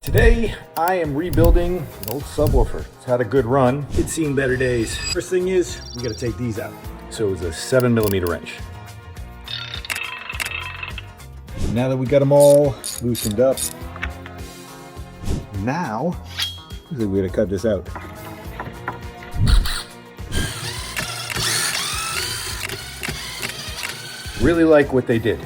Today, I am rebuilding an old subwoofer. It's had a good run. It's seen better days. First thing is, we gotta take these out. So it's a 7mm wrench. Now that we got them all loosened up, now, we gotta cut this out. Really like what they did.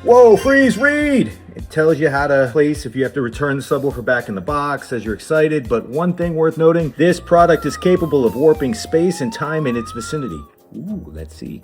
Whoa, freeze, read! It tells you how to place if you have to return the subwoofer back in the box, says you're excited, but one thing worth noting, this product is capable of warping space and time in its vicinity. Ooh, let's see.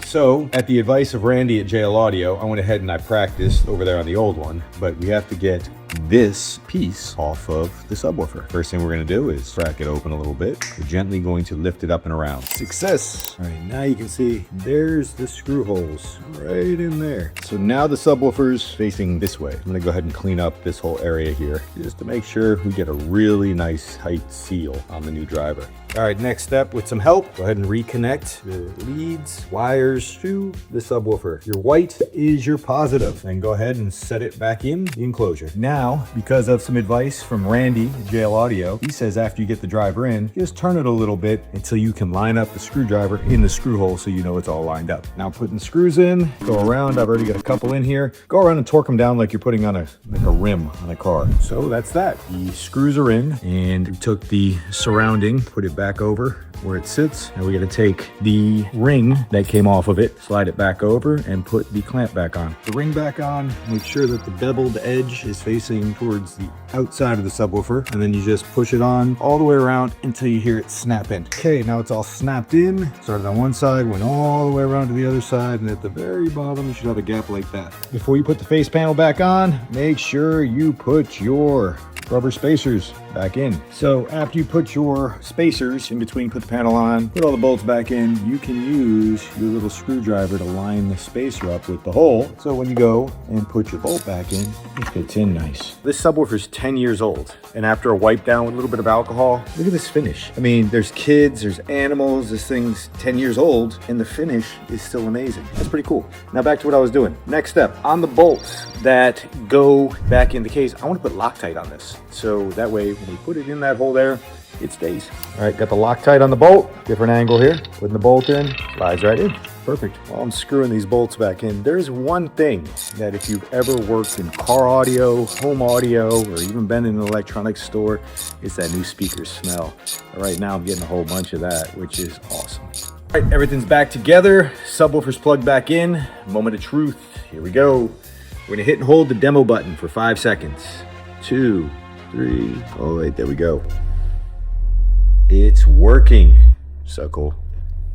So, at the advice of Randy at JL Audio, I went ahead and I practiced over there on the old one, but we have to get this piece off of the subwoofer. First thing we're gonna do is crack it open a little bit. We're gently going to lift it up and around. Success! All right, now you can see there's the screw holes right in there. So now the subwoofer's facing this way. I'm gonna go ahead and clean up this whole area here just to make sure we get a really nice tight seal on the new driver. All right, next step with some help, go ahead and reconnect the leads, wires to the subwoofer. Your white is your positive. And go ahead and set it back in the enclosure. Now, because of some advice from Randy at JL Audio, he says after you get the driver in, just turn it a little bit until you can line up the screwdriver in the screw hole so you know it's all lined up. Now putting the screws in, go around, I've already got a couple in here. Go around and torque them down like you're putting on a rim on a car. So that's that. The screws are in, and we took the surrounding, put it back over where it sits, and we got to take the ring that came off of it, slide it back over, and put the clamp back on. The ring back on, make sure that the beveled edge is facing towards the outside of the subwoofer, and then you just push it on all the way around until you hear it snap in. Okay, now it's all snapped in. Started on one side, went all the way around to the other side, and at the very bottom you should have a gap like that. Before you put the face panel back on, make sure you put your rubber spacers back in. So after you put your spacers in between, put the panel on, put all the bolts back in, you can use your little screwdriver to line the spacer up with the hole. So when you go and put your bolt back in, it fits in nice. This subwoofer is 10 years old. And after a wipe down with a little bit of alcohol, look at this finish. I mean, there's kids, there's animals, this thing's 10 years old, and the finish is still amazing. That's pretty cool. Now back to what I was doing. Next step, on the bolts that go back in the case, I want to put Loctite on this. So that way, when we put it in that hole there, it stays. All right, got the Loctite on the bolt, different angle here. Putting the bolt in, slides right in. Perfect. While I'm screwing these bolts back in, there's one thing that if you've ever worked in car audio, home audio, or even been in an electronics store, it's that new speaker smell. Right now I'm getting a whole bunch of that, which is awesome. All right, everything's back together. Subwoofer's plugged back in. Moment of truth. Here we go. We're gonna hit and hold the demo button for 5 seconds. 2, 3, oh wait, there we go. It's working. So cool.